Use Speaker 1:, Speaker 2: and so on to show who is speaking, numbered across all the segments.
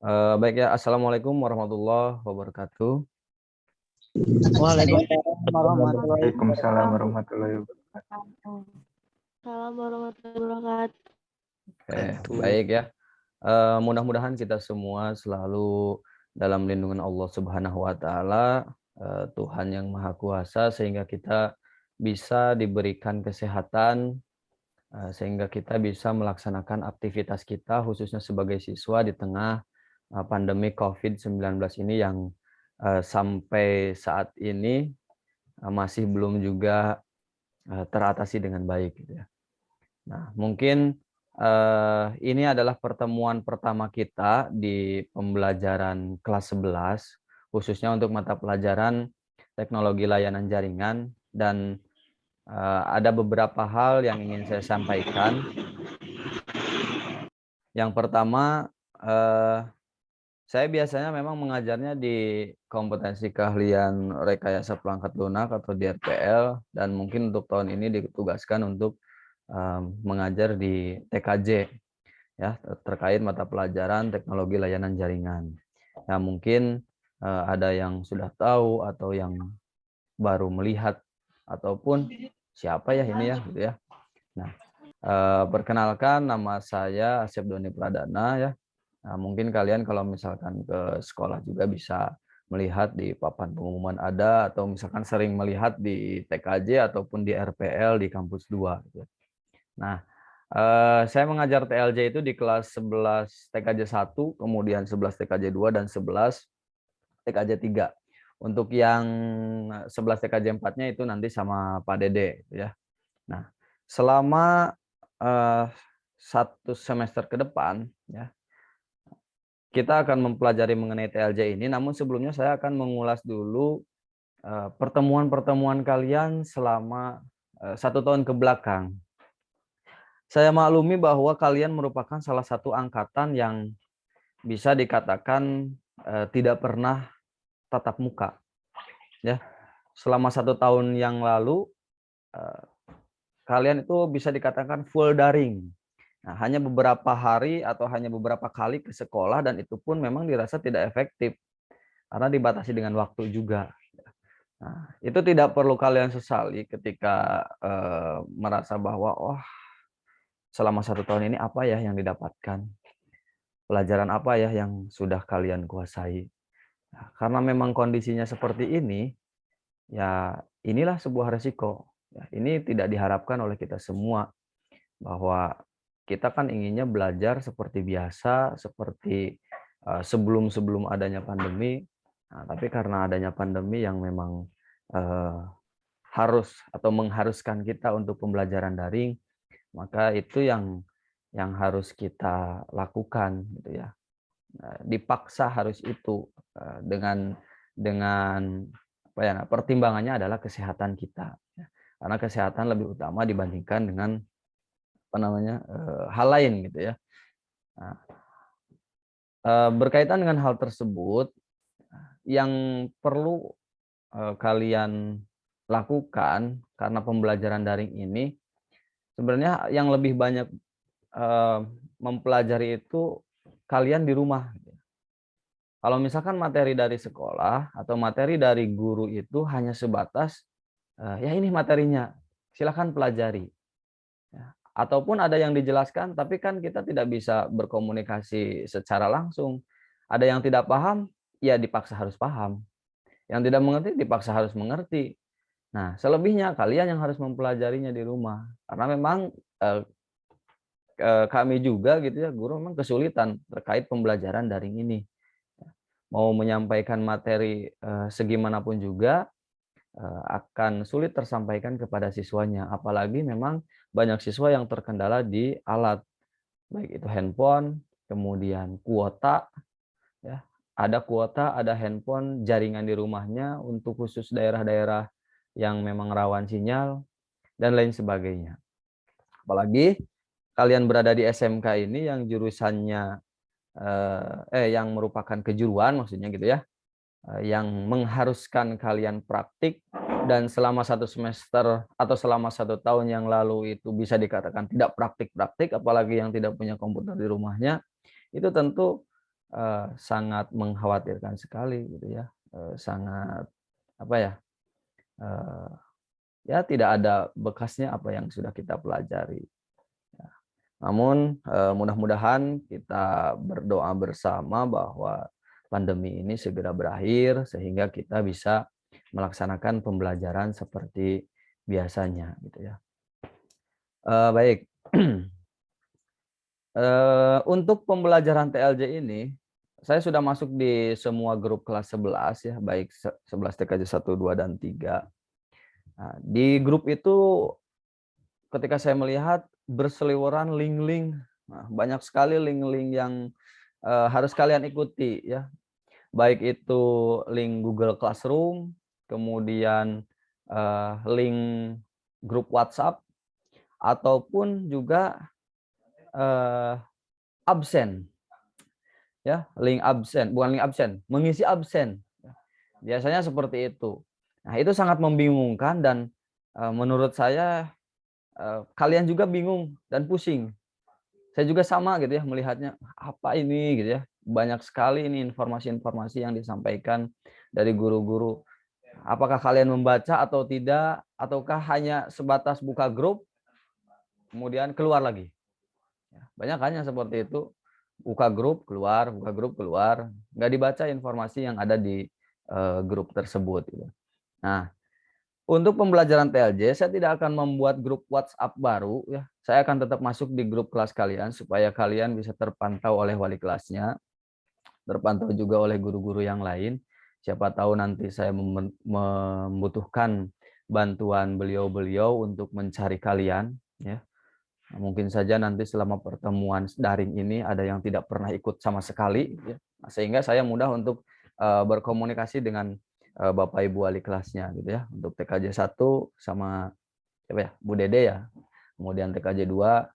Speaker 1: Baik ya, Assalamualaikum warahmatullahi wabarakatuh.
Speaker 2: Waalaikumsalam warahmatullahi
Speaker 3: Waalaikumsalam
Speaker 2: wabarakatuh.
Speaker 3: warahmatullahi wabarakatuh.
Speaker 4: Salam warahmatullahi wabarakatuh.
Speaker 1: Baik ya. Mudah-mudahan kita semua selalu dalam lindungan Allah Subhanahu wa taala, Tuhan yang Maha Kuasa, sehingga kita bisa diberikan kesehatan, sehingga kita bisa melaksanakan aktivitas kita khususnya sebagai siswa di tengah pandemi COVID-19 ini yang sampai saat ini masih belum juga teratasi dengan baik gitu ya. Nah, mungkin ini adalah pertemuan pertama kita di pembelajaran kelas 11, khususnya untuk mata pelajaran teknologi layanan jaringan, dan ada beberapa hal yang ingin saya sampaikan. Yang pertama, saya biasanya memang mengajarnya di kompetensi keahlian rekayasa perangkat lunak atau di RPL, dan mungkin untuk tahun ini ditugaskan untuk mengajar di TKJ ya, terkait mata pelajaran teknologi layanan jaringan. Nah, mungkin ada yang sudah tahu atau yang baru melihat ataupun siapa ya ini ya gitu ya. Nah, perkenalkan, nama saya Asep Doni Pradana ya. Nah, mungkin kalian kalau misalkan ke sekolah juga bisa melihat di papan pengumuman ada, atau misalkan sering melihat di TKJ ataupun di RPL di kampus 2 gitu. Nah, saya mengajar TLJ itu di kelas 11 TKJ 1, kemudian 11 TKJ 2, dan 11 TKJ 3. Untuk yang 11 TKJ 4-nya itu nanti sama Pak Dede ya. Nah, selama 1 semester ke depan ya, kita akan mempelajari mengenai TLJ ini, namun sebelumnya saya akan mengulas dulu pertemuan-pertemuan kalian selama 1 tahun ke belakang. Saya maklumi bahwa kalian merupakan salah satu angkatan yang bisa dikatakan tidak pernah tatap muka. Ya, selama 1 tahun yang lalu kalian itu bisa dikatakan full daring. Nah, hanya beberapa hari atau hanya beberapa kali ke sekolah, dan itu pun memang dirasa tidak efektif karena dibatasi dengan waktu juga. Nah, itu tidak perlu kalian sesali ketika merasa bahwa selama 1 tahun ini apa ya yang didapatkan, pelajaran apa ya yang sudah kalian kuasai. Nah, karena memang kondisinya seperti ini, ya inilah sebuah resiko. Ya, ini tidak diharapkan oleh kita semua, bahwa kita kan inginnya belajar seperti biasa, seperti sebelum adanya pandemi. Nah, tapi karena adanya pandemi yang memang harus atau mengharuskan kita untuk pembelajaran daring, maka itu yang harus kita lakukan gitu ya. Dipaksa harus itu, dengan apa ya, pertimbangannya adalah kesehatan kita ya. Karena kesehatan lebih utama dibandingkan dengan apa namanya, hal lain gitu ya. Nah, berkaitan dengan hal tersebut, yang perlu kalian lakukan karena pembelajaran daring ini, sebenarnya yang lebih banyak mempelajari itu kalian di rumah. Kalau misalkan materi dari sekolah atau materi dari guru itu hanya sebatas, ya ini materinya, silakan pelajari. Ya. Ataupun ada yang dijelaskan, tapi kan kita tidak bisa berkomunikasi secara langsung. Ada yang tidak paham, ya dipaksa harus paham. Yang tidak mengerti, dipaksa harus mengerti. Nah, selebihnya kalian yang harus mempelajarinya di rumah. Karena memang kami juga gitu ya, guru memang kesulitan terkait pembelajaran daring ini. Mau menyampaikan materi segimanapun juga akan sulit tersampaikan kepada siswanya. Apalagi memang banyak siswa yang terkendala di alat, baik itu handphone, kemudian kuota, ya. Ada kuota, ada handphone, jaringan di rumahnya untuk khusus daerah-daerah yang memang rawan sinyal, dan lain sebagainya. Apalagi kalian berada di SMK ini yang jurusannya yang merupakan kejuruan maksudnya gitu ya, yang mengharuskan kalian praktik, dan selama 1 semester atau selama 1 tahun yang lalu itu bisa dikatakan tidak praktik-praktik, apalagi yang tidak punya komputer di rumahnya, itu tentu sangat mengkhawatirkan sekali gitu ya, sangat apa ya, eee, ya tidak ada bekasnya apa yang sudah kita pelajari. Namun, mudah-mudahan kita berdoa bersama bahwa pandemi ini segera berakhir sehingga kita bisa melaksanakan pembelajaran seperti biasanya gitu ya. Baik, untuk pembelajaran TLJ ini, saya sudah masuk di semua grup kelas 11 ya, baik 11 TKJ 1, 2, dan 3. Nah, di grup itu ketika saya melihat berseliweran link-link, nah banyak sekali link-link yang, harus kalian ikuti ya, baik itu link Google Classroom, kemudian, link grup WhatsApp, ataupun juga, eee, absen ya, link absen, bukan link absen, mengisi absen. Biasanya seperti itu. Nah, itu sangat membingungkan dan, menurut saya, kalian juga bingung dan pusing. Saya juga sama gitu ya melihatnya, apa ini gitu ya. Banyak sekali ini informasi-informasi yang disampaikan dari guru-guru. Apakah kalian membaca atau tidak, ataukah hanya sebatas buka grup, kemudian keluar lagi. Ya, banyak kan yang seperti itu, buka grup, keluar, nggak dibaca informasi yang ada di, grup tersebut gitu. Nah, untuk pembelajaran TLJ, saya tidak akan membuat grup WhatsApp baru ya. Saya akan tetap masuk di grup kelas kalian supaya kalian bisa terpantau oleh wali kelasnya, terpantau juga oleh guru-guru yang lain. Siapa tahu nanti saya membutuhkan bantuan beliau-beliau untuk mencari kalian ya. Nah, mungkin saja nanti selama pertemuan daring ini ada yang tidak pernah ikut sama sekali ya. Nah, sehingga saya mudah untuk, berkomunikasi dengan, Bapak Ibu wali kelasnya gitu ya. Untuk TKJ 1 sama siapa ya, Bu Dede ya. Kemudian TKJ 2,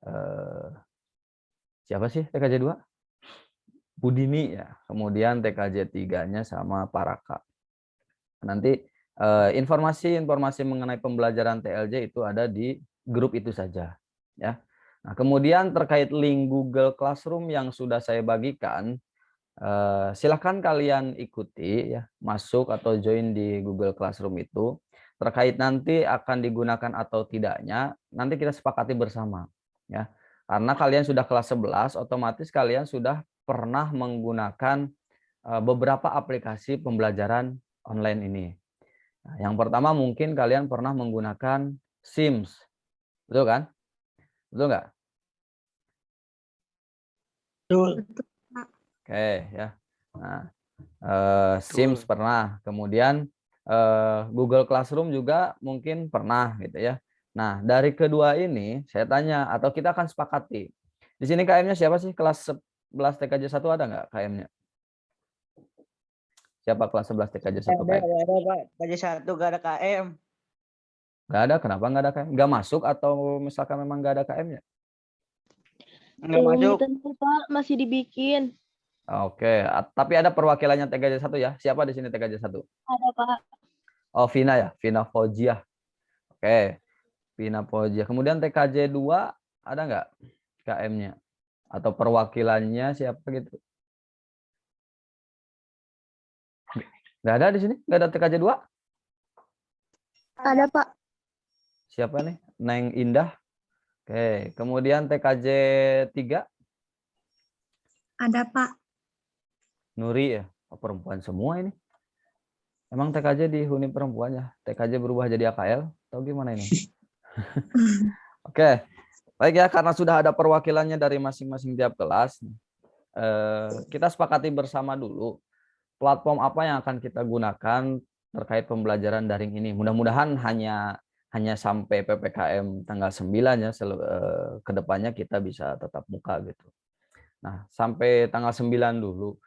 Speaker 1: eee, siapa sih TKJ 2? Bu Dini ya. Kemudian TKJ 3-nya sama Pak Raka. Nanti, informasi-informasi mengenai pembelajaran TLJ itu ada di grup itu saja, ya. Nah, kemudian terkait link Google Classroom yang sudah saya bagikan, silakan kalian ikuti ya, masuk atau join di Google Classroom itu. Terkait nanti akan digunakan atau tidaknya, nanti kita sepakati bersama, ya. Karena kalian sudah kelas 11, otomatis kalian sudah pernah menggunakan, beberapa aplikasi pembelajaran online ini. Nah, yang pertama mungkin kalian pernah menggunakan Sims, betul kan? Betul nggak?
Speaker 2: Betul.
Speaker 1: Oke ya. Nah, Sims
Speaker 2: Betul.
Speaker 1: pernah, kemudian, Google Classroom juga mungkin pernah gitu ya. Nah, dari kedua ini saya tanya atau kita akan sepakati. Di sini KM-nya siapa sih? Kelas 11 TKJ 1 ada nggak KM-nya? Siapa kelas 11 TKJ 1 KM?
Speaker 2: Nggak ada Pak. KJ 1 nggak ada KM.
Speaker 1: Nggak ada, kenapa nggak ada KM? Nggak masuk atau misalkan memang nggak ada KM-nya?
Speaker 2: Nggak
Speaker 4: Belum
Speaker 2: masuk.
Speaker 4: ditentu, Pak, masih dibikin.
Speaker 1: Oke, tapi ada perwakilannya TKJ 1 ya? Siapa di sini TKJ 1?
Speaker 4: Ada, Pak.
Speaker 1: Oh, Vina ya? Vina Fauziah. Oke, Vina Fauziah. Kemudian TKJ 2 ada nggak KM-nya? Atau perwakilannya siapa gitu? Nggak ada di sini? Nggak ada TKJ 2?
Speaker 4: Ada, Pak.
Speaker 1: Siapa nih? Neng Indah. Oke, kemudian TKJ 3?
Speaker 3: Ada, Pak.
Speaker 1: Nuri ya? Oh, perempuan semua ini. Emang TKJ dihuni perempuan ya? TKJ berubah jadi AKL? Atau gimana ini? Oke, baik ya, karena sudah ada perwakilannya dari masing-masing tiap kelas, kita sepakati bersama dulu platform apa yang akan kita gunakan terkait pembelajaran daring ini. Mudah-mudahan hanya sampai PPKM tanggal 9 ya, ke depannya kita bisa tetap muka gitu. Nah, sampai tanggal 9 dulu,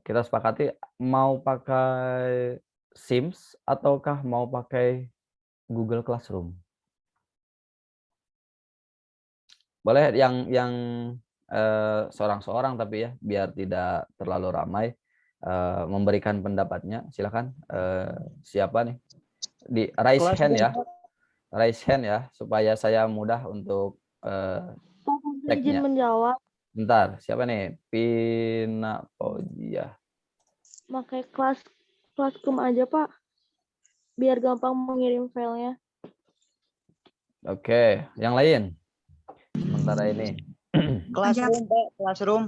Speaker 1: kita sepakati mau pakai Sims ataukah mau pakai Google Classroom. Boleh yang seorang-seorang tapi ya, biar tidak terlalu ramai, memberikan pendapatnya. Silakan, siapa nih? Di raise
Speaker 2: Kelas
Speaker 1: hand ya,
Speaker 2: berapa?
Speaker 1: raise hand ya, supaya saya mudah untuk,
Speaker 4: Pak, izin
Speaker 1: tag-nya.
Speaker 4: menjawab.
Speaker 1: Bentar, siapa nih? Pina Fauzia.
Speaker 4: Pakai Classroom aja, Pak. Biar gampang mengirim filenya.
Speaker 1: Oke, yang lain. Sementara ini.
Speaker 2: Classroom, Pak. Classroom.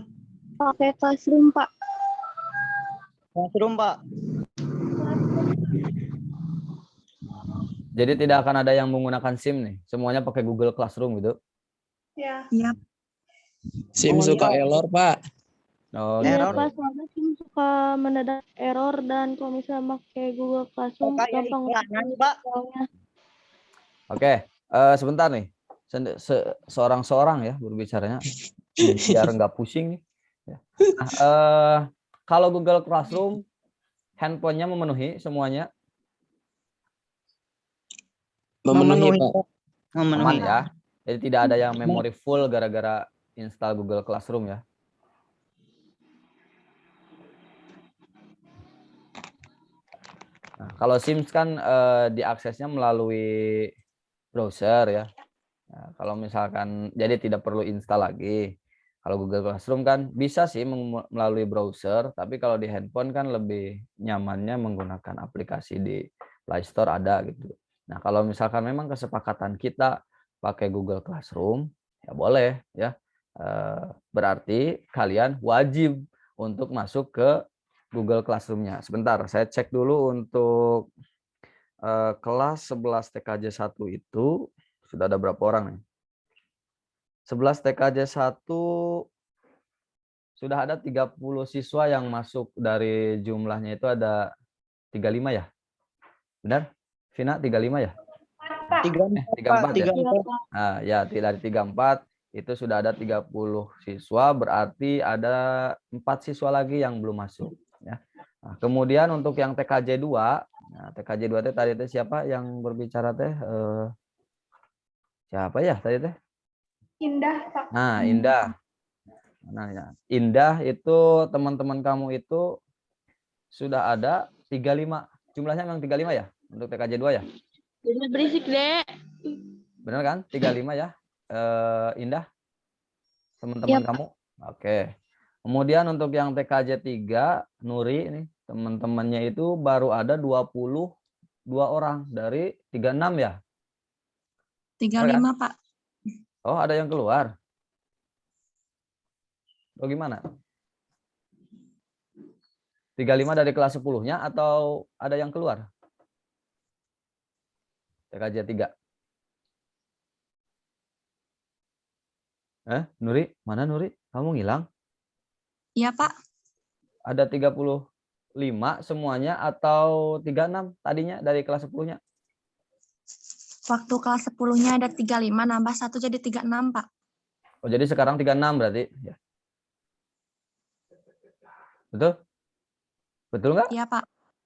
Speaker 4: Pakai Classroom, Pak.
Speaker 2: Classroom, Pak.
Speaker 1: Jadi tidak akan ada yang menggunakan SIM nih. Semuanya pakai Google Classroom gitu.
Speaker 3: Iya.
Speaker 5: SIM
Speaker 2: Oh,
Speaker 5: suka
Speaker 2: iya.
Speaker 5: error, Pak.
Speaker 1: Oh,
Speaker 4: Iya,
Speaker 2: Error.
Speaker 4: Pak. Soalnya SIM suka mendadak error dan kalau misalnya pakai Google Classroom
Speaker 2: Kayak
Speaker 4: gampang
Speaker 2: iklanan,
Speaker 4: ngirim
Speaker 2: Pak.
Speaker 4: filenya.
Speaker 1: Oke, sebentar nih. Seorang-seorang ya berbicaranya biar nggak pusing nih. Ya. Nah, kalau Google Classroom handphonenya memenuhi semuanya
Speaker 5: Memenuhi, Pak.
Speaker 1: aman
Speaker 2: Memenuhi.
Speaker 1: ya. Jadi tidak ada yang memori full gara-gara install Google Classroom ya. Nah, kalau Sims kan diaksesnya melalui browser ya. Nah, kalau misalkan jadi tidak perlu install lagi. Kalau Google Classroom kan bisa sih melalui browser, tapi kalau di handphone kan lebih nyamannya menggunakan aplikasi di Play Store ada gitu. Nah, kalau misalkan memang kesepakatan kita pakai Google Classroom, ya boleh ya. Berarti kalian wajib untuk masuk ke Google Classroom-nya. Sebentar, saya cek dulu untuk kelas 11 TKJ 1 itu sudah ada berapa orang nih? 11 TKJ 1 sudah ada 30 siswa yang masuk, dari jumlahnya itu ada 35 ya? Benar? Vina 35 ya? 34 ya?
Speaker 2: 34.
Speaker 1: Nah, ya dari 34 itu sudah ada 30 siswa, berarti ada 4 siswa lagi yang belum masuk ya. Nah, kemudian untuk yang TKJ 2, nah TKJ 2 teh tadi teh siapa yang berbicara teh? Siapa ya tadi teh?
Speaker 3: Indah, Pak.
Speaker 1: Nah, Indah. Nah, ya. Indah itu teman-teman kamu itu sudah ada 35. Jumlahnya memang 35 ya untuk TKJ 2 ya?
Speaker 4: Jadi berisik, Dek.
Speaker 1: Benar kan? 35 ya. Indah, teman-teman
Speaker 4: Iya, Pak.
Speaker 1: kamu. Oke. Kemudian untuk yang TKJ 3, Nuri ini teman-temannya itu baru ada 22 orang dari 36 ya?
Speaker 3: 35, Pak.
Speaker 1: Oh, ada yang keluar. Oh, gimana? 35 dari kelas 10-nya atau ada yang keluar? TKJ 3. Nuri? Mana Nuri? Kamu ngilang?
Speaker 3: Iya, Pak.
Speaker 1: Ada 35 semuanya atau 36 tadinya dari kelas 10-nya?
Speaker 3: Waktu kelas 10-nya ada 35, nambah 1 jadi 36, Pak.
Speaker 1: Oh, jadi sekarang 36 berarti ya. Betul? Betul nggak?
Speaker 3: Iya, Pak.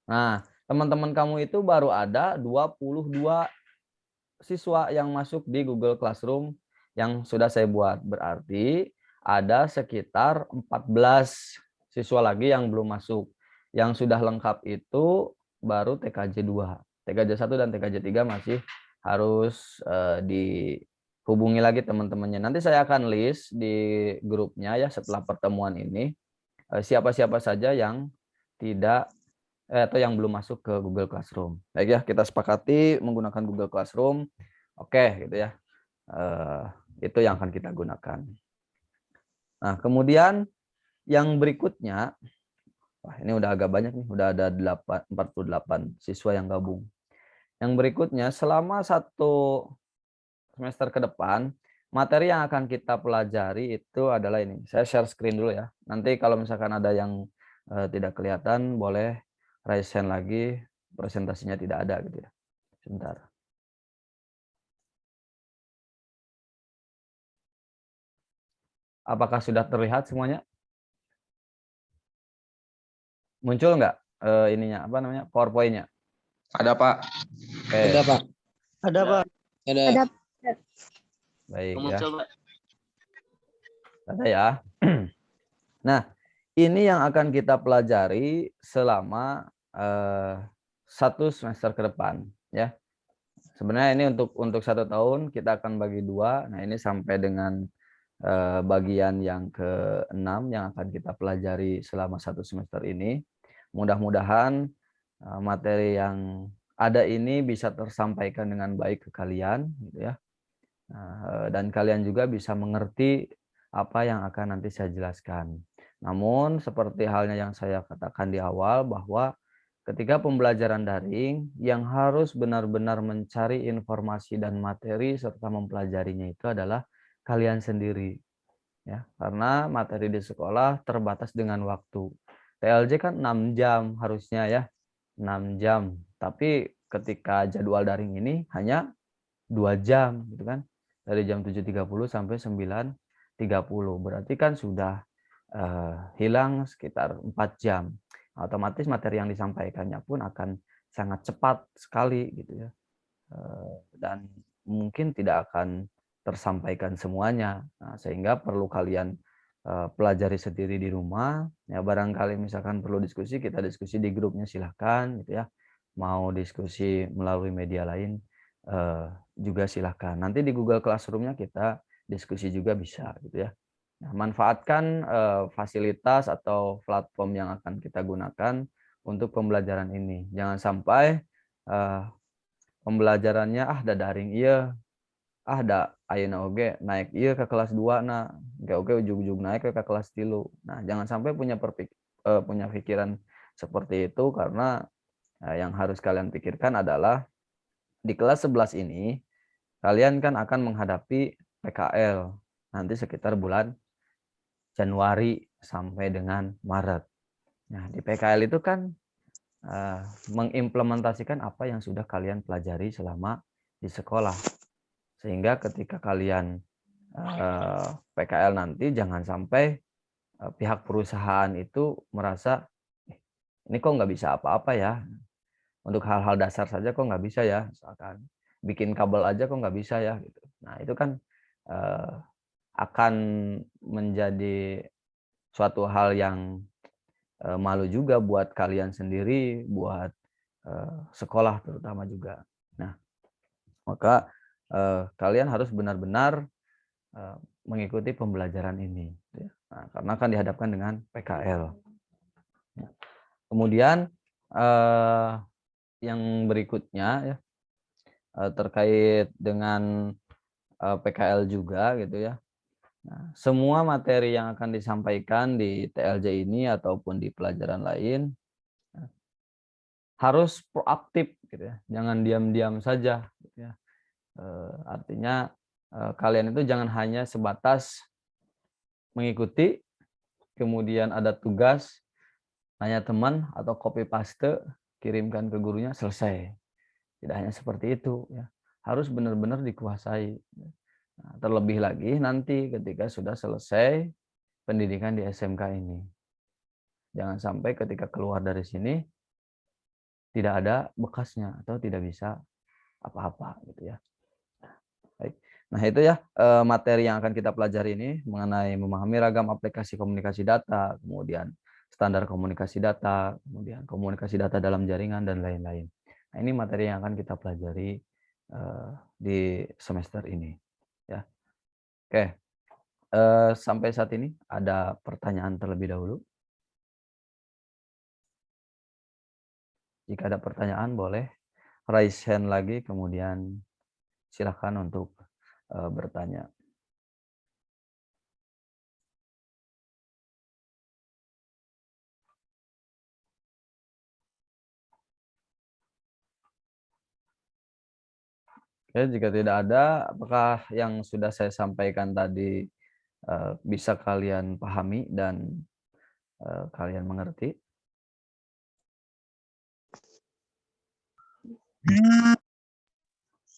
Speaker 1: Nah, teman-teman kamu itu baru ada 22 siswa yang masuk di Google Classroom yang sudah saya buat. Berarti ada sekitar 14 siswa lagi yang belum masuk. Yang sudah lengkap itu baru TKJ 2. TKJ 1 dan TKJ 3 masih harus dihubungi lagi teman-temannya. Nanti saya akan list di grupnya ya setelah pertemuan ini. Siapa-siapa saja yang tidak atau yang belum masuk ke Google Classroom. Baik ya, kita sepakati menggunakan Google Classroom. Oke, gitu ya. Itu yang akan kita gunakan. Nah, kemudian yang berikutnya, wah ini udah agak banyak nih, udah ada 48 siswa yang gabung. Yang berikutnya, selama 1 semester ke depan, materi yang akan kita pelajari itu adalah ini. Saya share screen dulu ya. Nanti kalau misalkan ada yang tidak kelihatan, boleh raise hand lagi, presentasinya tidak ada gitu ya. Sebentar. Apakah sudah terlihat semuanya? Muncul nggak ininya apa namanya PowerPoint-nya?
Speaker 5: Ada, Pak.
Speaker 1: Oke,
Speaker 5: Ada, Pak.
Speaker 2: Ada, Pak.
Speaker 5: Ada.
Speaker 4: Ada.
Speaker 1: baik ya. Ada ya. Nah, ini yang akan kita pelajari selama 1 semester ke depan ya. Sebenarnya ini untuk 1 tahun kita akan bagi 2. Nah, ini sampai dengan bagian yang ke-6 yang akan kita pelajari selama 1 semester ini. Mudah-mudahan materi yang ada ini bisa tersampaikan dengan baik ke kalian, gitu ya. Dan kalian juga bisa mengerti apa yang akan nanti saya jelaskan. Namun seperti halnya yang saya katakan di awal bahwa ketika pembelajaran daring yang harus benar-benar mencari informasi dan materi serta mempelajarinya itu adalah kalian sendiri. Ya, karena materi di sekolah terbatas dengan waktu. TLJ kan 6 jam harusnya ya, 6 jam. Tapi ketika jadwal daring ini hanya 2 jam gitu kan. Dari jam 7.30 sampai 9.30. Berarti kan sudah hilang sekitar 4 jam. Otomatis materi yang disampaikannya pun akan sangat cepat sekali gitu ya. Dan mungkin tidak akan tersampaikan semuanya. Nah, sehingga perlu kalian pelajari sendiri di rumah. Ya, barangkali misalkan perlu diskusi, kita diskusi di grupnya silahkan gitu ya. Mau diskusi melalui media lain juga silahkan. Nanti di Google Classroom-nya kita diskusi juga bisa gitu ya. Nah, manfaatkan fasilitas atau platform yang akan kita gunakan untuk pembelajaran ini. Jangan sampai pembelajarannya da daring iya, da ayeuna oge naik ieu ke kelas 2 na, engke oge ujug-ujug naik ke kelas 3. Nah, jangan sampai punya punya pikiran seperti itu karena yang harus kalian pikirkan adalah di kelas 11 ini kalian kan akan menghadapi PKL nanti sekitar bulan Januari sampai dengan Maret. Nah, di PKL itu kan mengimplementasikan apa yang sudah kalian pelajari selama di sekolah. Sehingga ketika kalian PKL nanti jangan sampai pihak perusahaan itu merasa ini kok nggak bisa apa-apa ya. Untuk hal-hal dasar saja kok nggak bisa ya. Misalkan bikin kabel aja kok nggak bisa ya. Gitu. Nah, itu kan akan menjadi suatu hal yang malu juga buat kalian sendiri, buat sekolah terutama juga. Nah, maka kalian harus benar-benar mengikuti pembelajaran ini. Nah, karena akan dihadapkan dengan PKL. Kemudian yang berikutnya ya terkait dengan PKL juga gitu ya. Nah, semua materi yang akan disampaikan di TLJ ini ataupun di pelajaran lain harus proaktif gitu ya. Jangan diam-diam saja gitu ya. Artinya kalian itu jangan hanya sebatas mengikuti, kemudian ada tugas, tanya teman atau copy paste, kirimkan ke gurunya, selesai. Tidak hanya seperti itu ya. Harus benar-benar dikuasai. Nah, terlebih lagi nanti ketika sudah selesai pendidikan di SMK ini. Jangan sampai ketika keluar dari sini tidak ada bekasnya atau tidak bisa apa-apa gitu ya. Baik. Nah, itu ya materi yang akan kita pelajari ini mengenai memahami ragam aplikasi komunikasi data, kemudian standar komunikasi data, kemudian komunikasi data dalam jaringan dan lain-lain. Nah, ini materi yang akan kita pelajari di semester ini ya. Oke. Sampai saat ini ada pertanyaan terlebih dahulu? Jika ada pertanyaan boleh raise hand lagi, kemudian silakan untuk bertanya. Oke, jika tidak ada, apakah yang sudah saya sampaikan tadi bisa kalian pahami dan kalian mengerti?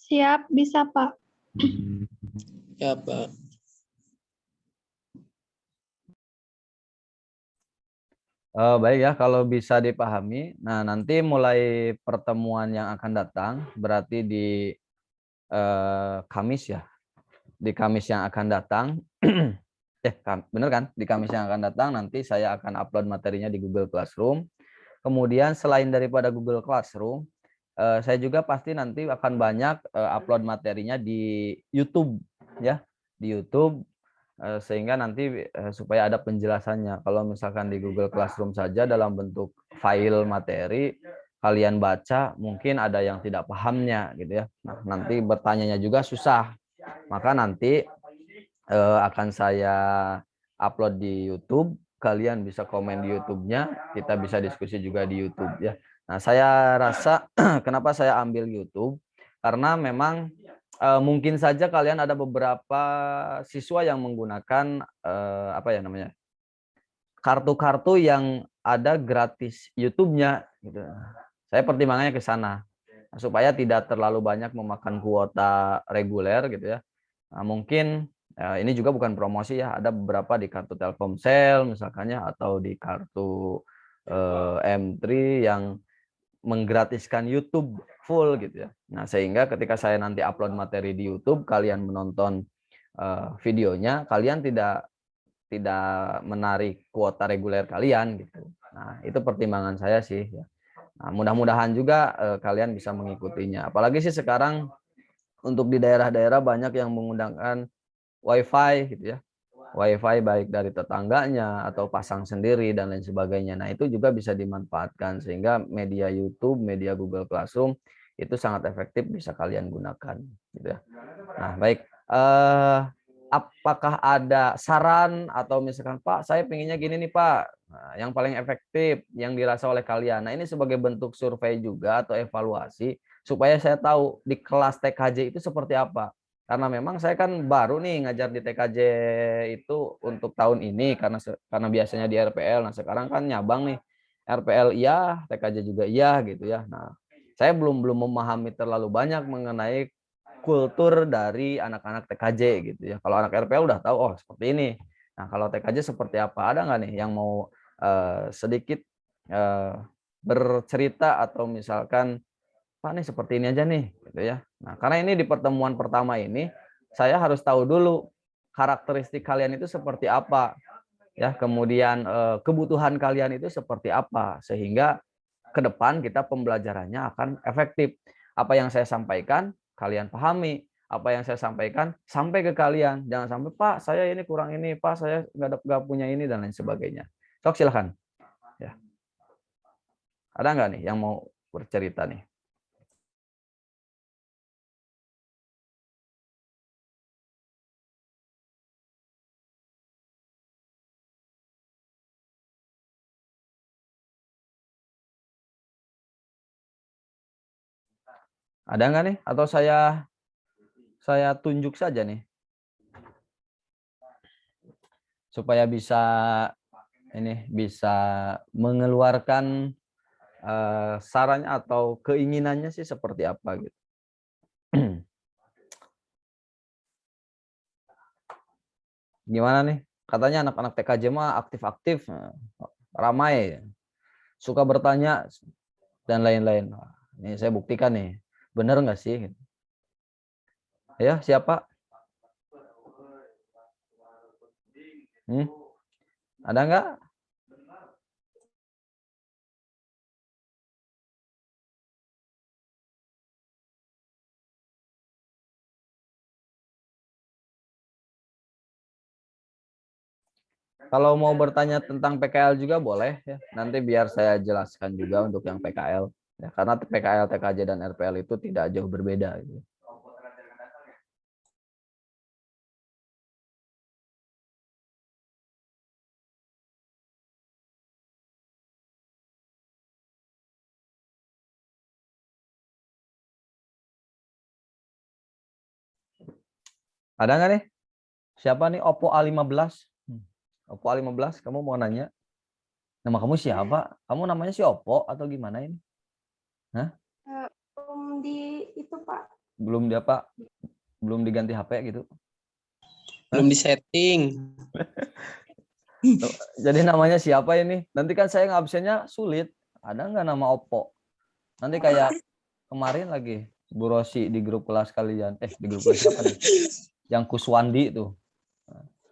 Speaker 4: Siap, bisa Pak.
Speaker 5: Ya, Pak.
Speaker 1: Baik ya, kalau bisa dipahami. Nah, nanti mulai pertemuan yang akan datang, berarti di Kamis ya. Di Kamis yang akan datang, bener kan? Di Kamis yang akan datang nanti saya akan upload materinya di Google Classroom. Kemudian selain daripada Google Classroom, saya juga pasti nanti akan banyak upload materinya di YouTube ya, di YouTube. sehingga nanti supaya ada penjelasannya. Kalau misalkan di Google Classroom saja dalam bentuk file materi kalian baca, mungkin ada yang tidak pahamnya gitu ya. Nah, nanti bertanyanya juga susah. Maka nanti akan saya upload di YouTube. Kalian bisa komen di YouTube-nya, kita bisa diskusi juga di YouTube ya. Nah, saya rasa kenapa saya ambil YouTube? Karena memang mungkin saja kalian ada beberapa siswa yang menggunakan apa ya namanya? Kartu-kartu yang ada gratis YouTube-nya gitu. Saya pertimbangannya ke sana supaya tidak terlalu banyak memakan kuota reguler gitu ya. Nah, mungkin ini juga bukan promosi ya, ada beberapa di kartu Telkomsel misalkannya atau di kartu M3 yang menggratiskan YouTube full gitu ya. Nah, sehingga ketika saya nanti upload materi di YouTube, kalian menonton videonya, kalian tidak menarik kuota reguler kalian gitu. Nah, itu pertimbangan saya sih ya. Nah, mudah-mudahan juga kalian bisa mengikutinya. Apalagi sih sekarang untuk di daerah-daerah banyak yang menggunakan WiFi gitu ya. WiFi baik dari tetangganya atau pasang sendiri dan lain sebagainya. Nah, itu juga bisa dimanfaatkan sehingga media YouTube, media Google Classroom itu sangat efektif bisa kalian gunakan gitu ya. Nah, baik. Apakah ada saran atau misalkan Pak, saya pinginnya gini nih Pak, nah, yang paling efektif yang dirasa oleh kalian. Nah, ini sebagai bentuk survei juga atau evaluasi supaya saya tahu di kelas TKJ itu seperti apa. Karena memang saya kan baru nih ngajar di TKJ itu untuk tahun ini karena biasanya di RPL. Nah, sekarang kan nyabang nih. RPL iya, TKJ juga iya gitu ya. Nah, saya belum memahami terlalu banyak mengenai kultur dari anak-anak TKJ gitu ya. Kalau anak RPL udah tahu oh seperti ini. Nah, kalau TKJ seperti apa? Ada nggak nih yang mau sedikit bercerita atau misalkan Pak nih seperti ini aja nih gitu ya. Nah, karena ini di pertemuan pertama ini saya harus tahu dulu karakteristik kalian itu seperti apa ya, kemudian kebutuhan kalian itu seperti apa sehingga ke depan kita pembelajarannya akan efektif. Apa yang saya sampaikan kalian pahami, apa yang saya sampaikan sampai ke kalian. Jangan sampai Pak saya ini kurang ini, Pak saya nggak punya ini dan lain sebagainya. Sok silakan. Ya. Ada nggak nih yang mau bercerita nih? Ada nggak nih? Atau saya tunjuk saja nih supaya bisa ini bisa mengeluarkan sarannya atau keinginannya sih seperti apa gitu. Gimana nih? Katanya anak-anak TKJ mah aktif-aktif, ramai, suka bertanya dan lain-lain. Ini saya buktikan nih, bener nggak sih? Ya siapa? Ada nggak? Kalau mau bertanya tentang PKL juga boleh ya. Nanti biar saya jelaskan juga untuk yang PKL. Ya, karena PKL, TKJ dan RPL itu tidak jauh berbeda. Gitu. Ada nggak nih? Siapa nih Oppo A15? Oppo A15, kamu mau nanya? Nama kamu siapa? Kamu namanya si Oppo atau gimana ini? Hah?
Speaker 3: Belum di itu Pak.
Speaker 1: Belum dia Pak? Belum diganti HP gitu?
Speaker 5: Belum disetting.
Speaker 1: Jadi namanya siapa ini? Nanti kan saya ngabsennya sulit. Ada nggak nama Oppo? Nanti kayak kemarin lagi Bu Rosi di grup kelas kalian. Di grup kelas siapa nih? Yang Kuswandi tuh.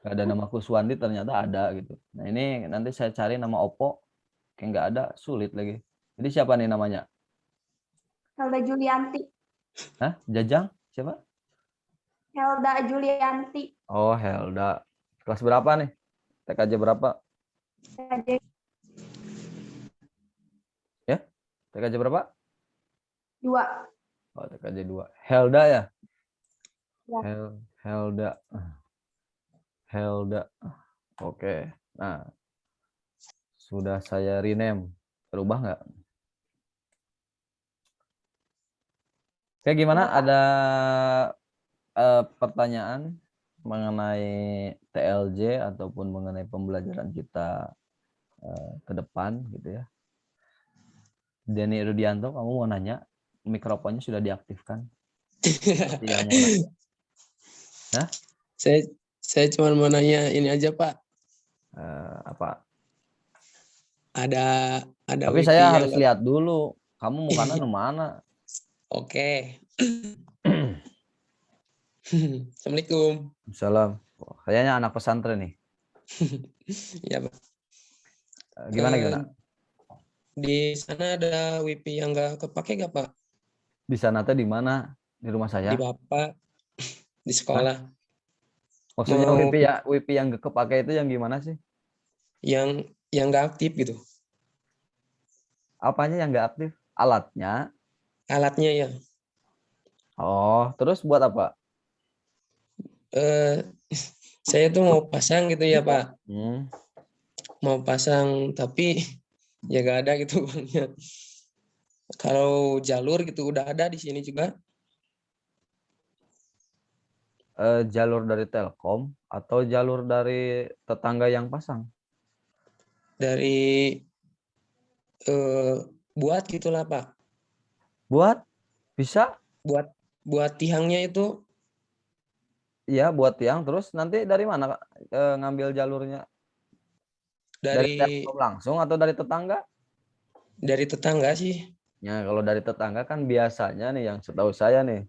Speaker 1: Nggak ada nama Kuswandi ternyata ada gitu. Nah ini nanti saya cari nama Oppo. Kayak nggak ada, sulit lagi. Jadi siapa nih namanya?
Speaker 3: Helda Julianti.
Speaker 1: Hah? Jajang? Siapa?
Speaker 3: Helda Julianti.
Speaker 1: Oh, Helda. Kelas berapa nih? TKJ berapa? Ya? TKJ berapa?
Speaker 3: 2.
Speaker 1: Oh, TKJ 2. Helda ya?
Speaker 3: Ya.
Speaker 1: Helda. Helda. Oke. Nah, sudah saya rename. Berubah nggak? Oke, gimana? Ada pertanyaan mengenai TLJ ataupun mengenai pembelajaran kita ke depan gitu ya? Denny Rudianto, kamu mau nanya? Mikrofonnya sudah diaktifkan. Tidak mau nanya. Hah?
Speaker 5: Saya cuma mau nanya ini aja Pak.
Speaker 1: Apa?
Speaker 5: Ada
Speaker 1: Tapi
Speaker 5: wifi
Speaker 1: saya
Speaker 5: yang
Speaker 1: harus lihat dulu. Kamu mukanya kemana?
Speaker 5: Oke. Assalamualaikum.
Speaker 1: Salam. Kayaknya anak pesantren nih.
Speaker 5: Ya Pak.
Speaker 1: Gimana?
Speaker 5: Di sana ada wifi yang nggak kepake nggak Pak?
Speaker 1: Di sana teh di mana? Di rumah
Speaker 5: Di
Speaker 1: saya?
Speaker 5: Bapak, di
Speaker 1: Hah?
Speaker 5: sekolah.
Speaker 1: Maksudnya
Speaker 5: Mau
Speaker 1: wifi yang gak kepake itu yang gimana sih?
Speaker 5: yang nggak aktif gitu.
Speaker 1: Apanya yang nggak aktif? Alatnya.
Speaker 5: Alatnya ya.
Speaker 1: Oh, terus buat apa?
Speaker 5: Eh, saya tuh mau pasang gitu ya Pak. Mau pasang tapi ya nggak ada gitu uangnya. Kalau jalur gitu udah ada di sini juga.
Speaker 1: Jalur dari Telkom atau jalur dari tetangga yang pasang?
Speaker 5: Dari buat gitulah Pak.
Speaker 1: Buat? Bisa?
Speaker 5: Buat tiangnya itu
Speaker 1: Iya, buat tiang. Terus nanti dari mana Kak, ngambil jalurnya? Dari
Speaker 5: dari
Speaker 1: Telkom langsung atau dari tetangga?
Speaker 5: tetangga sih.
Speaker 1: Ya, kalau dari tetangga kan biasanya nih yang setahu saya nih,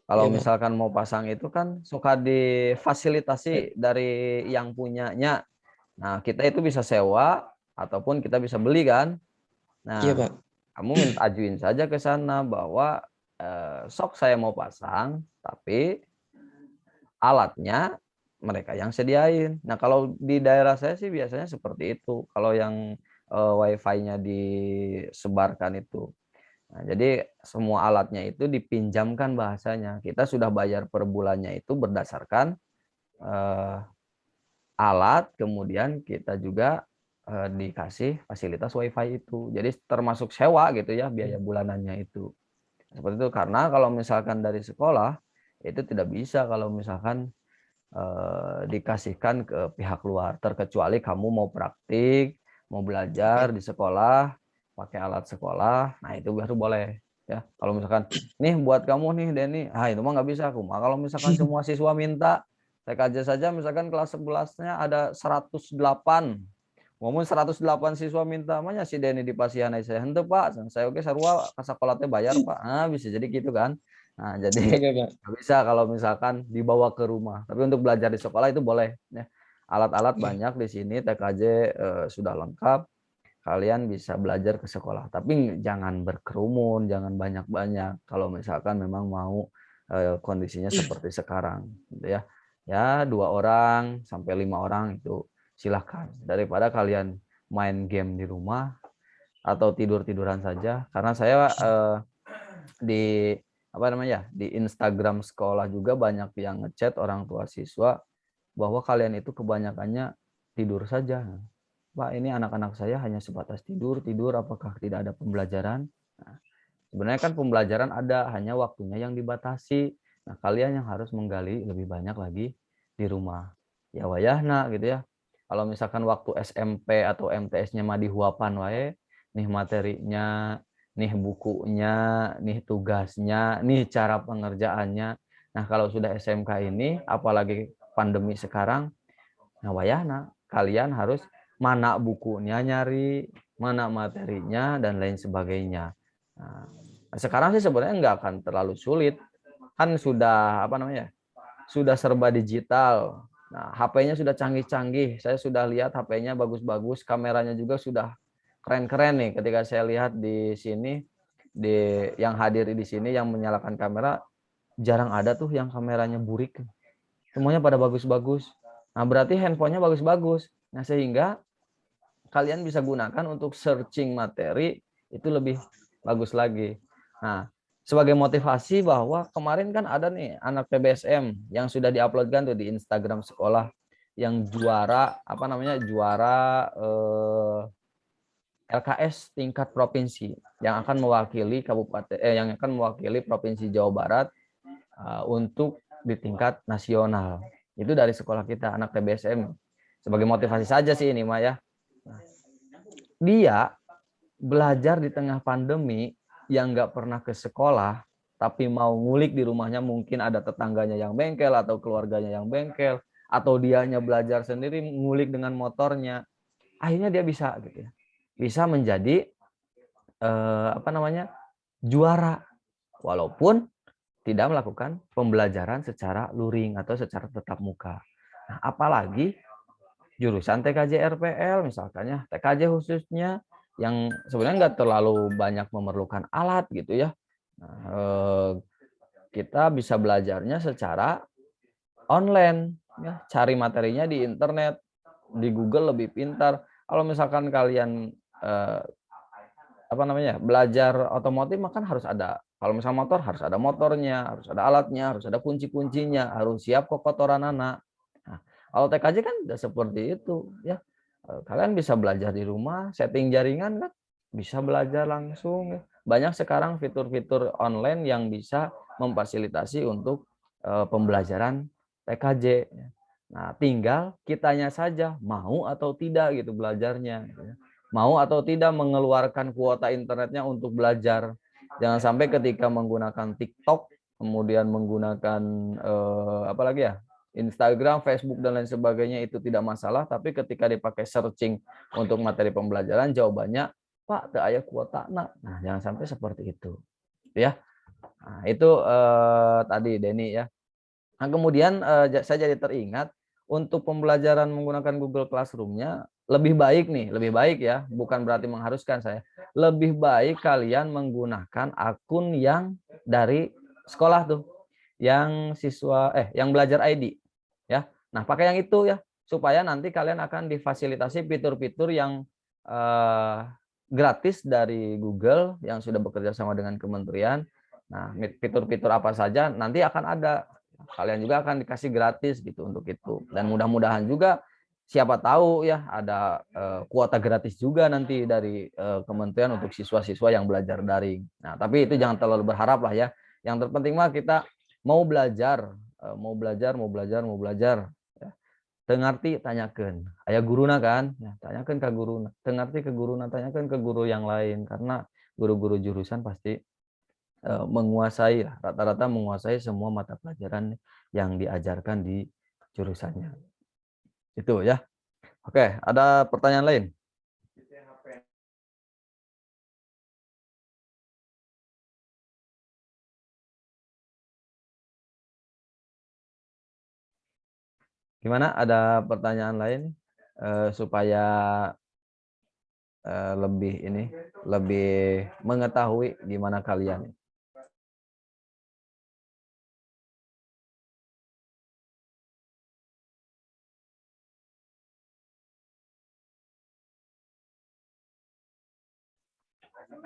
Speaker 1: kalau
Speaker 5: Ya Pak.
Speaker 1: misalkan mau pasang itu kan suka difasilitasi dari yang punyanya. Nah, kita itu bisa sewa ataupun kita bisa beli kan.
Speaker 5: Iya
Speaker 1: Nah,
Speaker 5: Pak.
Speaker 1: kamu ajuin saja ke sana bahwa sok saya mau pasang, tapi alatnya mereka yang sediain. Nah, kalau di daerah saya sih biasanya seperti itu. Kalau yang wifi-nya disebarkan itu. Nah, jadi semua alatnya itu dipinjamkan bahasanya. Kita sudah bayar per bulannya itu berdasarkan eh, alat, kemudian kita juga dikasih fasilitas wifi itu. Jadi termasuk sewa gitu ya biaya bulanannya itu. Seperti itu karena kalau misalkan dari sekolah itu tidak bisa kalau misalkan dikasihkan ke pihak luar terkecuali kamu mau praktik, mau belajar di sekolah pakai alat sekolah, nah itu baru boleh ya. Kalau misalkan nih buat kamu nih Denny, itu mah nggak bisa aku mah. Kalau misalkan semua siswa minta, TKJ saja misalkan kelas 11-nya ada 108. Ngomong 108 siswa minta mahnya si Denny dipasihan saya henteu Pak, saya oke sarua ka sekolah teh bayar Pak. Nah, bisa jadi gitu kan. Nah, jadi
Speaker 5: Oke Pak.
Speaker 1: nggak bisa kalau misalkan dibawa ke rumah. Tapi untuk belajar di sekolah itu boleh ya. Alat-alat banyak di sini TKJ sudah lengkap. Kalian bisa belajar ke sekolah. Tapi jangan berkerumun, jangan banyak-banyak. Kalau misalkan memang mau kondisinya seperti sekarang gitu ya. Ya 2 orang sampai 5 orang itu silahkan. Daripada kalian main game di rumah atau tidur-tiduran saja. Karena saya di apa namanya di Instagram sekolah juga banyak yang ngechat orang tua siswa bahwa kalian itu kebanyakannya tidur saja. Pak, ini anak-anak saya hanya sebatas tidur, apakah tidak ada pembelajaran? Nah, sebenarnya kan pembelajaran ada, hanya waktunya yang dibatasi. Nah, kalian yang harus menggali lebih banyak lagi di rumah. Ya wayahna gitu ya. Kalau misalkan waktu SMP atau MTS-nya mah dihuapan wae, nih materinya, nih bukunya, nih tugasnya, nih cara pengerjaannya. Nah, kalau sudah SMK ini, apalagi pandemi sekarang, nah wayahna kalian harus mana bukunya nyari, mana materinya dan lain sebagainya. Nah, sekarang sih sebenarnya nggak akan terlalu sulit, kan sudah apa namanya, sudah serba digital. Nah, HP-nya sudah canggih-canggih. Saya sudah lihat HP-nya bagus-bagus, kameranya juga sudah keren-keren nih. Ketika saya lihat di sini, di yang hadir di sini yang menyalakan kamera, jarang ada tuh yang kameranya burik. Semuanya pada bagus-bagus. Nah, berarti handphonenya bagus-bagus. Nah, sehingga kalian bisa gunakan untuk searching materi itu lebih bagus lagi. Nah, sebagai motivasi bahwa kemarin kan ada nih anak PBSM yang sudah diuploadkan tuh di Instagram sekolah yang juara apa namanya juara LKS tingkat provinsi yang akan mewakili kabupaten yang akan mewakili provinsi Jawa Barat untuk di tingkat nasional. Itu dari sekolah kita anak PBSM. Sebagai motivasi saja sih ini Maya. Nah, dia belajar di tengah pandemi yang nggak pernah ke sekolah, tapi mau ngulik di rumahnya mungkin ada tetangganya yang bengkel atau keluarganya yang bengkel, atau dianya belajar sendiri ngulik dengan motornya. Akhirnya dia bisa gitu ya. Bisa menjadi apa namanya? Juara walaupun tidak melakukan pembelajaran secara luring atau secara tatap muka. Nah, apalagi jurusan TKJ RPL misalkan ya, TKJ khususnya yang sebenarnya nggak terlalu banyak memerlukan alat gitu ya. Nah, kita bisa belajarnya secara online ya, cari materinya di internet, di Google lebih pintar. Kalau misalkan kalian apa namanya belajar otomotif maka harus ada, kalau misalnya motor harus ada motornya, harus ada alatnya, harus ada kunci-kuncinya, harus siap kok kotoran anak. Nah, kalau TKJ kan udah seperti itu ya. Kalian bisa belajar di rumah, setting jaringan kan bisa belajar langsung ya. Banyak sekarang fitur-fitur online yang bisa memfasilitasi untuk pembelajaran TKJ. Nah, tinggal kitanya saja mau atau tidak gitu belajarnya. Mau atau tidak mengeluarkan kuota internetnya untuk belajar. Jangan sampai ketika menggunakan TikTok, kemudian menggunakan apa lagi ya, Instagram, Facebook, dan lain sebagainya itu tidak masalah, tapi ketika dipakai searching untuk materi pembelajaran, jawabannya, Pak, teu aya kuota. Nah, jangan sampai seperti itu. Ya. Nah, itu tadi Denny ya. Nah, kemudian saya jadi teringat untuk pembelajaran menggunakan Google Classroom-nya lebih baik nih, lebih baik ya, bukan berarti mengharuskan saya. Lebih baik kalian menggunakan akun yang dari sekolah tuh, yang siswa yang belajar ID ya. Nah, pakai yang itu ya supaya nanti kalian akan difasilitasi fitur-fitur yang gratis dari Google yang sudah bekerja sama dengan kementerian. Nah, fitur-fitur apa saja nanti akan ada. Kalian juga akan dikasih gratis gitu untuk itu. Dan mudah-mudahan juga siapa tahu ya ada kuota gratis juga nanti dari kementerian untuk siswa-siswa yang belajar daring. Nah, tapi itu jangan terlalu berharap lah ya. Yang terpenting mah kita mau belajar, mau belajar. Ya. Teu ngarti tanyakeun. Aya guruna kan? Ya, tanyakeun ka guruna. Teu ngarti ke guruna, tanyakeun ke guru yang lain karena guru-guru jurusan pasti menguasai rata-rata menguasai semua mata pelajaran yang diajarkan di jurusannya. Itu ya. Oke, ada pertanyaan lain? Gimana? Ada pertanyaan lain supaya lebih mengetahui gimana kalian.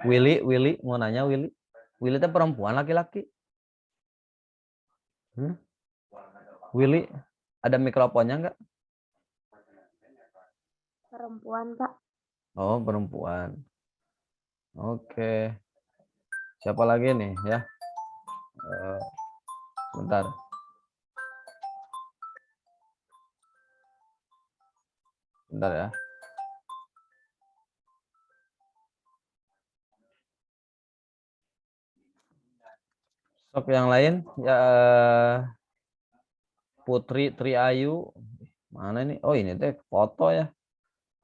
Speaker 1: Willy mau nanya Willy. Willy itu perempuan laki-laki? Willy ada mikrofonnya enggak?
Speaker 4: Perempuan, Pak.
Speaker 1: Oh, perempuan. Oke. Siapa lagi nih ya? Bentar. Bentar ya. Sok yang lain ya Putri Triayu. Mana ini? Oh, ini teh foto ya.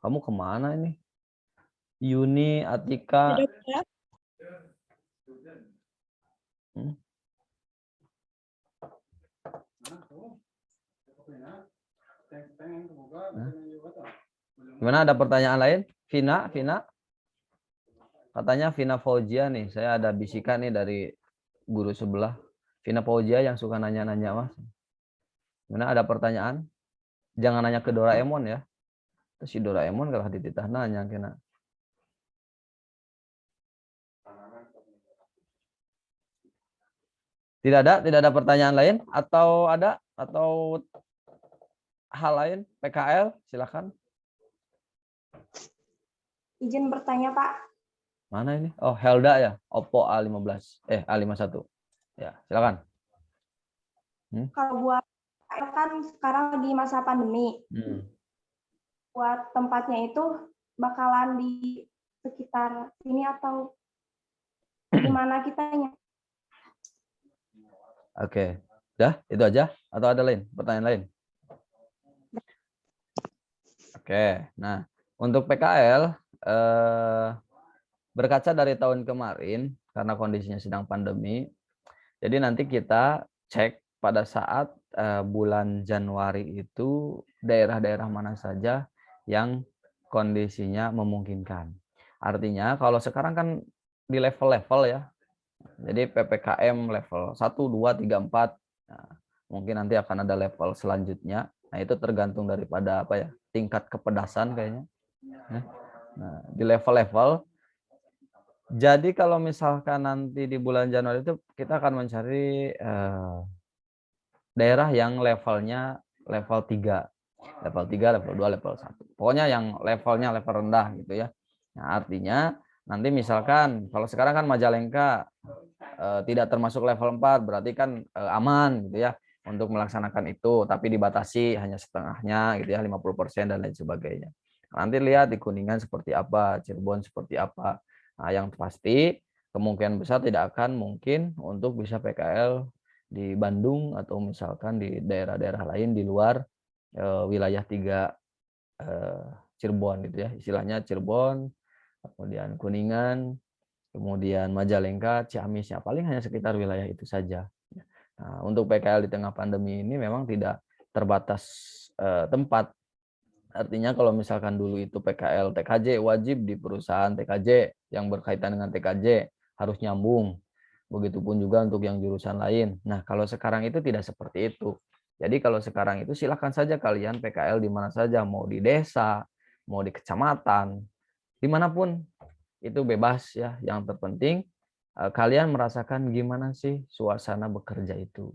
Speaker 1: Kamu kemana ini? Yuni Atika. Gimana, ada pertanyaan lain? Vina. Katanya Vina Fauzia nih. Saya ada bisikan nih dari guru sebelah. Vina Fauzia yang suka nanya-nanya Mas. Gimana, ada pertanyaan? Jangan nanya ke Doraemon ya. Terus si Doraemon kalau dititah nanya kena. Tidak ada pertanyaan lain atau ada atau hal lain PKL silakan.
Speaker 3: Izin bertanya, Pak.
Speaker 1: Mana ini? Oh, Helda ya, Oppo A15 A51. Ya, silakan.
Speaker 3: Kalau buat kan sekarang lagi masa pandemi. Buat tempatnya itu bakalan di sekitar sini atau di mana kitanya?
Speaker 1: Oke. Dah, itu aja atau ada lain? Pertanyaan lain? Oke. Nah, untuk PKL berkaca dari tahun kemarin karena kondisinya sedang pandemi. Jadi nanti kita cek pada saat bulan Januari itu daerah-daerah mana saja yang kondisinya memungkinkan. Artinya kalau sekarang kan di level-level ya. Jadi PPKM level 1, 2, 3, 4. Nah, mungkin nanti akan ada level selanjutnya. Nah, itu tergantung daripada apa ya? Tingkat kepedasan kayaknya. Nah, di level-level. Jadi kalau misalkan nanti di bulan Januari itu kita akan mencari daerah yang levelnya level 3. Level 3, level 2, level 1. Pokoknya yang levelnya level rendah gitu ya. Nah, artinya nanti misalkan kalau sekarang kan Majalengka tidak termasuk level 4, berarti kan aman gitu ya untuk melaksanakan itu, tapi dibatasi hanya setengahnya gitu ya, 50% dan lain sebagainya. Nanti lihat di Kuningan seperti apa, Cirebon seperti apa. Nah, yang pasti kemungkinan besar tidak akan mungkin untuk bisa PKL di Bandung atau misalkan di daerah-daerah lain di luar wilayah 3 Cirebon gitu ya. Istilahnya Cirebon, kemudian Kuningan, kemudian Majalengka, Ciamis ya paling hanya sekitar wilayah itu saja. Nah, untuk PKL di tengah pandemi ini memang tidak terbatas tempat. Artinya kalau misalkan dulu itu PKL TKJ wajib di perusahaan TKJ yang berkaitan dengan TKJ harus nyambung. Begitupun juga untuk yang jurusan lain. Nah, kalau sekarang itu tidak seperti itu. Jadi kalau sekarang itu silakan saja kalian PKL di mana saja, mau di desa, mau di kecamatan, dimanapun itu bebas ya. Yang terpenting kalian merasakan gimana sih suasana bekerja itu,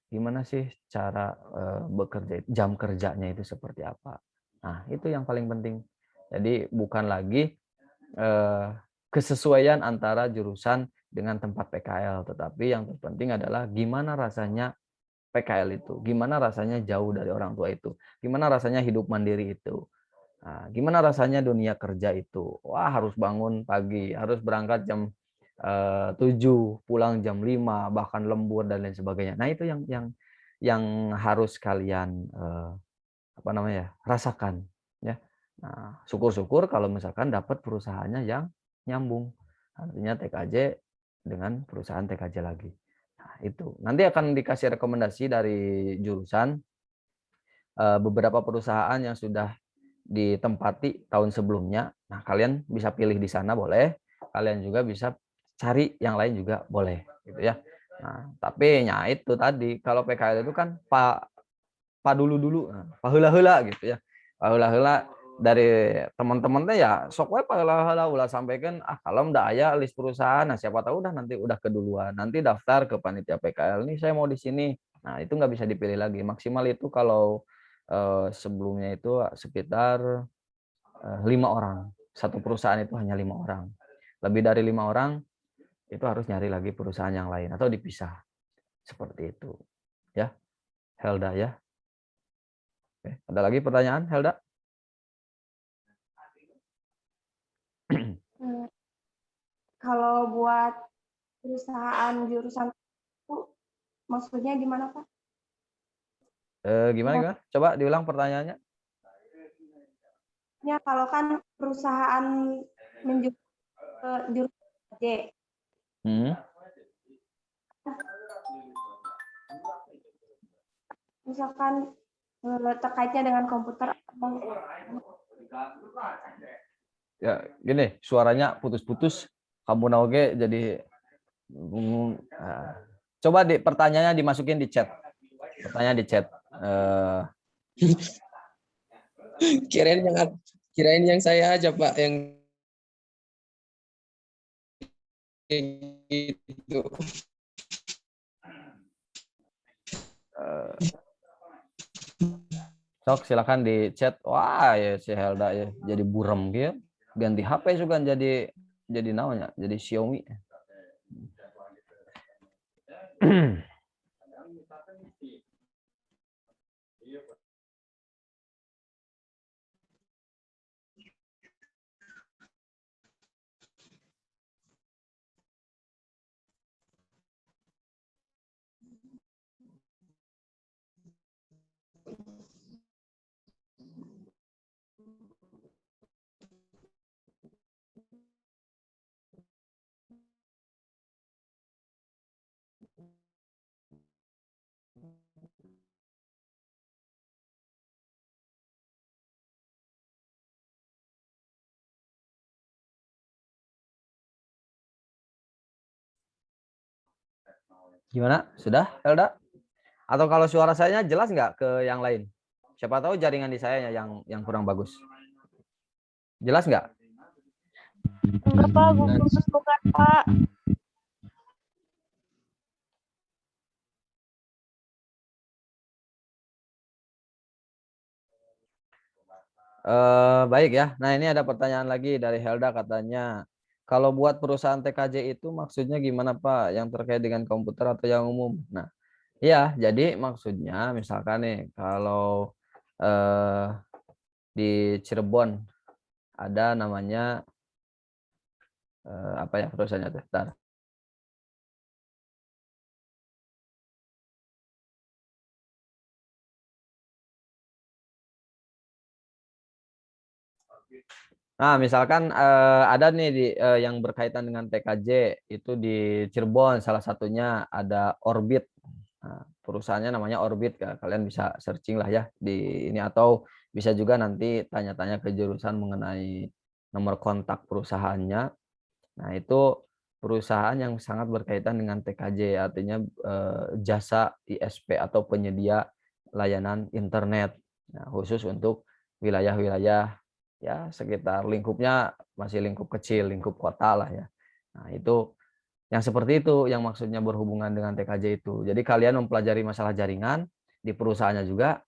Speaker 1: gimana sih cara bekerja, jam kerjanya itu seperti apa. Nah, itu yang paling penting. Jadi bukan lagi kesesuaian antara jurusan dengan tempat PKL, tetapi yang terpenting adalah gimana rasanya PKL itu, gimana rasanya jauh dari orang tua itu, gimana rasanya hidup mandiri itu. Nah, gimana rasanya dunia kerja itu? Wah, harus bangun pagi, harus berangkat jam 7, pulang jam 5, bahkan lembur dan lain sebagainya. Nah, itu yang harus kalian rasakan ya. Nah, syukur-syukur kalau misalkan dapat perusahaannya yang nyambung. Artinya TKJ dengan perusahaan TKJ lagi. Nah, itu. Nanti akan dikasih rekomendasi dari jurusan beberapa perusahaan yang sudah ditempati tahun sebelumnya. Nah, kalian bisa pilih di sana boleh. Kalian juga bisa cari yang lain juga boleh gitu ya. Nah, tapi ya itu tadi kalau PKL itu kan Pak dulu, Pak heula-heula gitu ya. Pak heula-heula dari teman-teman teh ya sok we Pak heula-heula ulah sampaikan kalau udah aya list perusahaan, nah siapa tahu nanti udah keduluan. Nanti daftar ke panitia PKL nih saya mau di sini. Nah, itu nggak bisa dipilih lagi. Maksimal itu kalau sebelumnya itu sekitar 5 orang. Satu perusahaan itu hanya 5 orang. Lebih dari 5 orang itu harus nyari lagi perusahaan yang lain atau dipisah. Seperti itu. Ya, Helda ya. Oke, ada lagi pertanyaan, Helda?
Speaker 3: Kalau buat perusahaan jurusan itu maksudnya gimana, Pak?
Speaker 1: Gimana? Coba diulang pertanyaannya.
Speaker 3: Ya, kalau kan perusahaan menjual ke jurusan J, misalkan terkaitnya dengan komputer.
Speaker 1: Ya, gini, suaranya putus-putus. Kamu oke jadi coba pertanyaannya dimasukin di chat. Pertanyaan di chat.
Speaker 5: Kirain yang saya aja Pak yang kayak gitu.
Speaker 1: Sok silakan di chat. Wah ya si Helda ya jadi burem gitu. Ganti HP juga jadi namanya jadi Xiaomi. Gimana? Sudah, Helda? Atau kalau suara saya jelas nggak ke yang lain? Siapa tahu jaringan di saya yang kurang bagus. Jelas nggak?
Speaker 4: Enggak, Pak. Google Meet bukan, Pak.
Speaker 1: Baik ya. Nah ini ada pertanyaan lagi dari Helda katanya. Kalau buat perusahaan TKJ itu maksudnya gimana Pak? Yang terkait dengan komputer atau yang umum? Nah, iya. Jadi maksudnya misalkan nih kalau di Cirebon ada namanya apa ya perusahaannya tuh? Bentar. Nah, misalkan ada nih yang berkaitan dengan TKJ itu di Cirebon salah satunya ada Orbit. Nah, perusahaannya namanya Orbit ya. Kalian bisa searching lah ya di ini atau bisa juga nanti tanya-tanya ke jurusan mengenai nomor kontak perusahaannya. Nah, itu perusahaan yang sangat berkaitan dengan TKJ artinya jasa ISP atau penyedia layanan internet. Nah, khusus untuk wilayah-wilayah ya sekitar lingkupnya masih lingkup kecil, lingkup kota lah ya. Nah, itu yang seperti itu yang maksudnya berhubungan dengan TKJ itu. Jadi kalian mempelajari masalah jaringan, di perusahaannya juga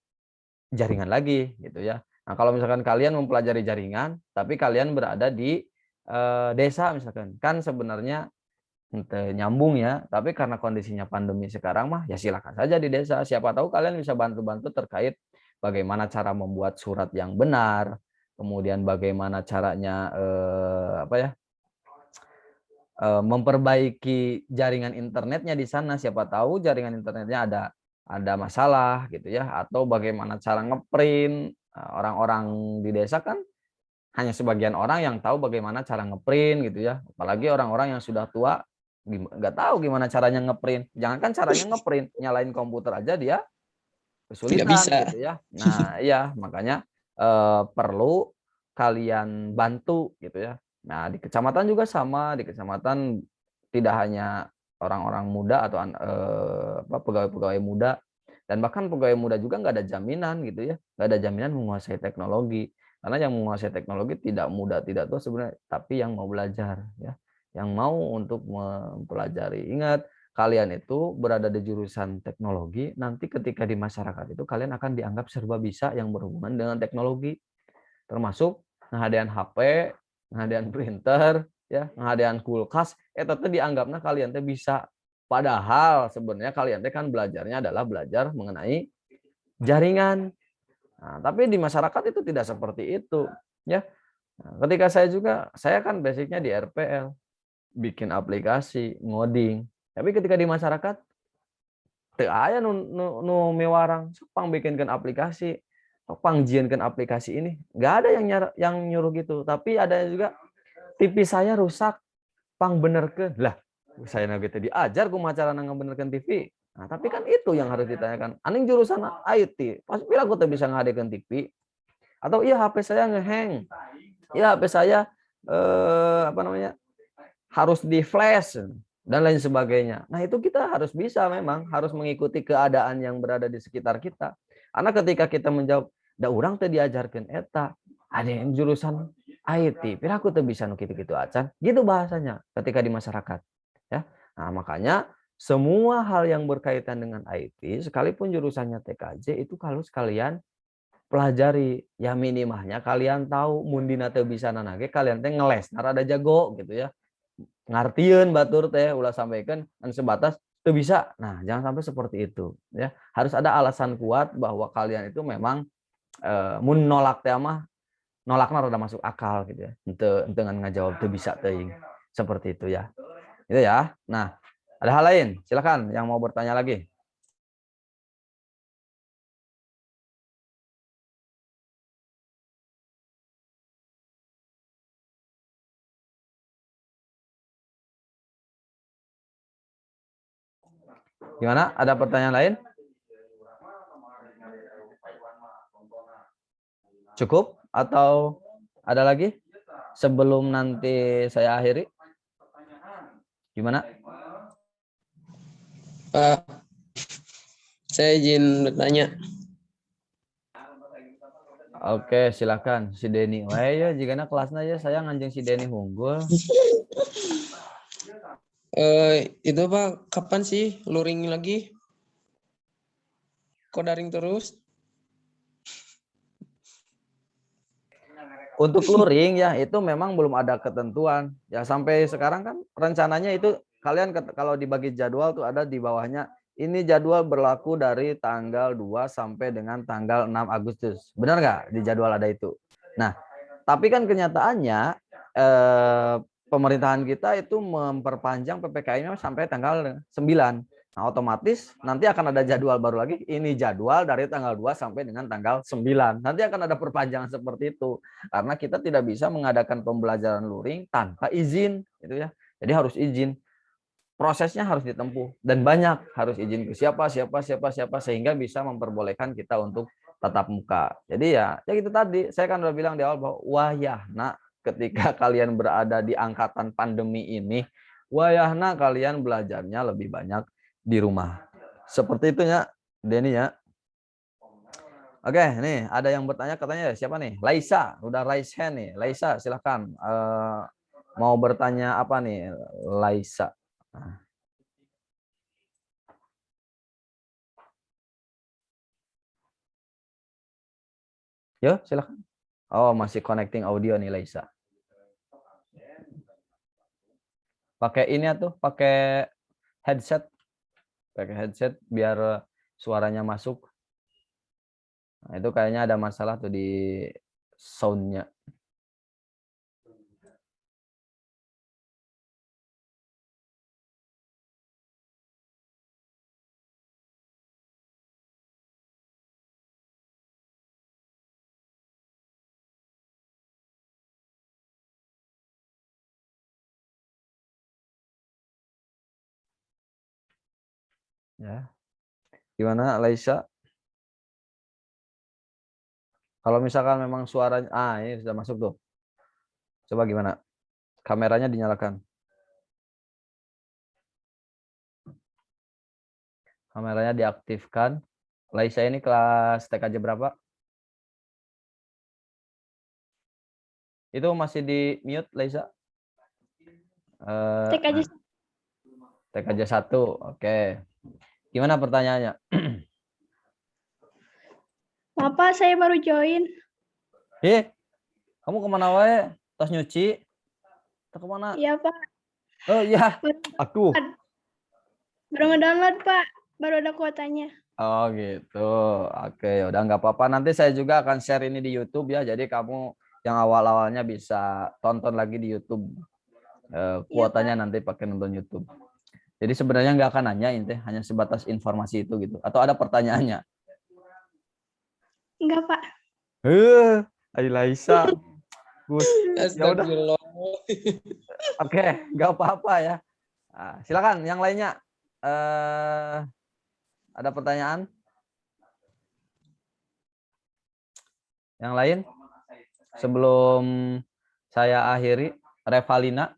Speaker 1: jaringan lagi gitu ya. Nah, kalau misalkan kalian mempelajari jaringan, tapi kalian berada di desa misalkan, kan sebenarnya ente nyambung ya, tapi karena kondisinya pandemi sekarang mah ya silakan saja di desa. Siapa tahu kalian bisa bantu-bantu terkait bagaimana cara membuat surat yang benar, kemudian bagaimana caranya apa ya memperbaiki jaringan internetnya di sana. Siapa tahu jaringan internetnya ada masalah gitu ya, atau bagaimana cara ngeprint. Orang-orang di desa kan hanya sebagian orang yang tahu bagaimana cara ngeprint gitu ya, apalagi orang-orang yang sudah tua nggak tahu gimana caranya ngeprint. Jangankan caranya ngeprint, nyalain komputer aja dia
Speaker 5: Tidak
Speaker 1: kesulitan
Speaker 5: bisa.
Speaker 1: gitu ya. Nah iya makanya perlu kalian bantu gitu ya. Nah di kecamatan juga sama, di kecamatan tidak hanya orang-orang muda atau pegawai-pegawai muda, dan bahkan pegawai muda juga nggak ada jaminan gitu ya, nggak ada jaminan menguasai teknologi. Karena yang menguasai teknologi tidak muda tidak tua sebenarnya, tapi yang mau belajar ya, yang mau untuk mempelajari. Ingat, kalian itu berada di jurusan teknologi, nanti ketika di masyarakat itu kalian akan dianggap serba bisa yang berhubungan dengan teknologi, termasuk ngehadian HP, ngehadian printer, ya, ngehadian kulkas, teteh dianggapnya kalian teh bisa. Padahal sebenarnya kalian teh kan belajarnya adalah belajar mengenai jaringan. Nah, tapi di masyarakat itu tidak seperti itu, ya. Nah, ketika saya kan basicnya di RPL, bikin aplikasi, ngoding. Tapi ketika di masyarakat, teu aya nu mewarang, sok pang bikinkeun aplikasi, sok pang jieunkeun aplikasi ini. Nggak ada yang nyuruh gitu. Tapi ada juga TV saya rusak, pang benerkeun. Lah, saya gitu diajar kumaha carana ngabenerkeun TV. Nah, tapi kan itu yang harus ditanyakan. Aning jurusan IT, pas pila aku teh bisa ngadekeun TV. Atau iya HP saya ngehang. Iya HP saya apa namanya? Harus di flash dan lain sebagainya. Nah, itu kita harus bisa memang harus mengikuti keadaan yang berada di sekitar kita. Karena ketika kita menjawab, Da urang teu diajarkeun eta. Ada yang jurusan IT, piraku teu bisa nu kitu-kitu acan. Gitu bahasanya ketika di masyarakat, ya. Nah, makanya semua hal yang berkaitan dengan IT sekalipun jurusannya TKJ itu kalau sekalian pelajari, ya minimalnya kalian tahu mun dina teu bisa nanage kalian teh ngeles rada jago gitu ya. Ngartieun batur teh ulah sampaikan an sebatas teu bisa. Nah, jangan sampai seperti itu ya. Harus ada alasan kuat bahwa kalian itu memang mun nolak teh mah nolakna rada masuk akal gitu ya. Henteu ngan ngajawab teu bisa teuing. Seperti itu ya. Itu ya. Nah, ada hal lain? Silakan yang mau bertanya lagi. Gimana? Ada pertanyaan lain? Cukup atau ada lagi? Sebelum nanti saya akhiri. Gimana?
Speaker 5: Pak, saya izin bertanya.
Speaker 1: Oke, silakan si Denny. Wah ya, jika kelasnya ya saya nganjeng si Denny unggul.
Speaker 5: Itu Pak, kapan sih luring lagi? Kok daring terus?
Speaker 1: Untuk luring ya itu memang belum ada ketentuan. Ya sampai sekarang kan rencananya itu kalian kalau dibagi jadwal tuh ada di bawahnya ini jadwal berlaku dari tanggal 2 sampai dengan tanggal 6 Agustus. Benar nggak di jadwal ada itu? Nah, tapi kan kenyataannya pemerintahan kita itu memperpanjang PPKM-nya sampai tanggal 9. Nah, otomatis nanti akan ada jadwal baru lagi. Ini jadwal dari tanggal 2 sampai dengan tanggal 9. Nanti akan ada perpanjangan seperti itu. Karena kita tidak bisa mengadakan pembelajaran luring tanpa izin, gitu ya. Jadi harus izin. Prosesnya harus ditempuh dan banyak harus izin ke siapa sehingga bisa memperbolehkan kita untuk tatap muka. Jadi ya gitu tadi. Saya kan udah bilang di awal bahwa wayahna ketika kalian berada di angkatan pandemi ini, wayahna kalian belajarnya lebih banyak di rumah. Seperti itu ya, Denny ya. Oke, nih ada yang bertanya katanya siapa nih? Laisa, udah raise hand nih. Laisa, silahkan. Mau bertanya apa nih, Laisa? Yo, silahkan. Oh, masih connecting audio nih, Laisa. Pakai ini tuh, pakai headset. Pakai headset biar suaranya masuk. Nah, itu kayaknya ada masalah tuh di soundnya. Ya. Gimana, Laisa? Kalau misalkan memang suaranya, ini sudah masuk tuh. Coba gimana? Kameranya dinyalakan. Kameranya diaktifkan. Laisa ini kelas TKJ berapa? Itu masih di mute, Laisa?
Speaker 4: TKJ
Speaker 1: TKJ 1, oke. Gimana pertanyaannya?
Speaker 4: Bapak, saya baru join.
Speaker 1: Kamu kemana wae? Tas nyuci? Atau kemana?
Speaker 4: Iya, Pak.
Speaker 1: Oh iya, aku.
Speaker 4: Baru ngedownload, Pak. Baru ada kuotanya.
Speaker 1: Oh gitu. Oke, udah nggak apa-apa. Nanti saya juga akan share ini di YouTube ya. Jadi kamu yang awal-awalnya bisa tonton lagi di YouTube. Kuotanya nanti pakai nonton YouTube. Jadi sebenarnya nggak akan nanya ini, hanya sebatas informasi itu gitu. Atau ada pertanyaannya?
Speaker 4: Enggak, Pak.
Speaker 1: Laisa. Gus. Ya udah.
Speaker 5: Astagfirullah.
Speaker 1: Oke, nggak apa-apa ya. Nah, silakan yang lainnya. Ada pertanyaan? Yang lain? Sebelum saya akhiri, Revalina.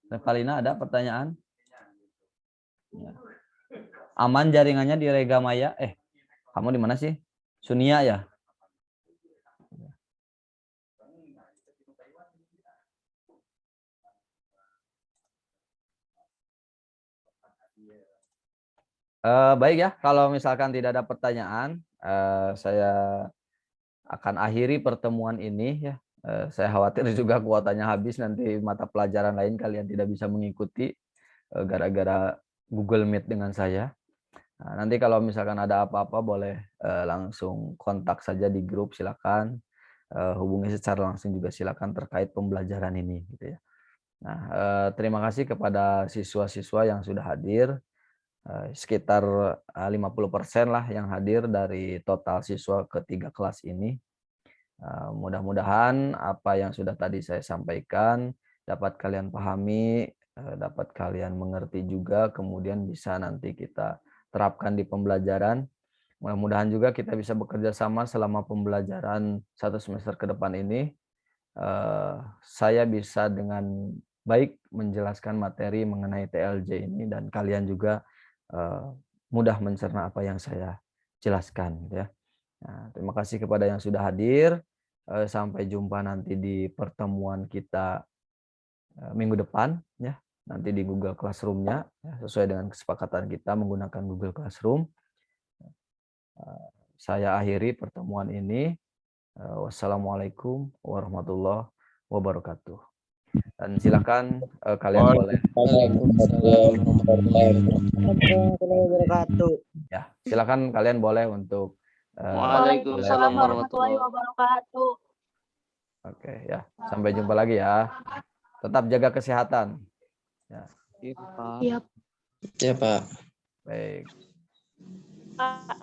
Speaker 1: Revalina ada pertanyaan? Aman jaringannya di Regamaya? Kamu di mana sih? Sunia ya? Baik ya, kalau misalkan tidak ada pertanyaan, saya akan akhiri pertemuan ini ya. Saya khawatir juga kuotanya habis, nanti mata pelajaran lain kalian tidak bisa mengikuti gara-gara Google Meet dengan saya. Nah, nanti kalau misalkan ada apa-apa boleh langsung kontak saja di grup, silakan hubungi secara langsung juga silakan terkait pembelajaran ini gitu ya. Nah, terima kasih kepada siswa-siswa yang sudah hadir, sekitar 50% lah yang hadir dari total siswa ketiga kelas ini. Mudah-mudahan apa yang sudah tadi saya sampaikan dapat kalian pahami, dapat kalian mengerti juga, kemudian bisa nanti kita terapkan di pembelajaran. Mudah-mudahan juga kita bisa bekerja sama selama pembelajaran 1 semester ke depan ini. Saya bisa dengan baik menjelaskan materi mengenai TLJ ini dan kalian juga mudah mencerna apa yang saya jelaskan gitu ya. Nah, terima kasih kepada yang sudah hadir. Sampai jumpa nanti di pertemuan kita minggu depan ya. Nanti di Google Classroom-nya ya, sesuai dengan kesepakatan kita menggunakan Google Classroom. Saya akhiri pertemuan ini. Wassalamualaikum warahmatullahi wabarakatuh. Dan silakan kalian boleh
Speaker 5: Waalaikumsalam warahmatullahi
Speaker 2: Warahmatullahi wabarakatuh.
Speaker 1: ya, silakan kalian boleh untuk
Speaker 4: Waalaikumsalam warahmatullahi wabarakatuh.
Speaker 1: Oke ya, sampai jumpa lagi ya. Tetap jaga kesehatan. Ya.
Speaker 4: Iya,
Speaker 5: Ya, Pak.
Speaker 1: Baik.
Speaker 4: Pak.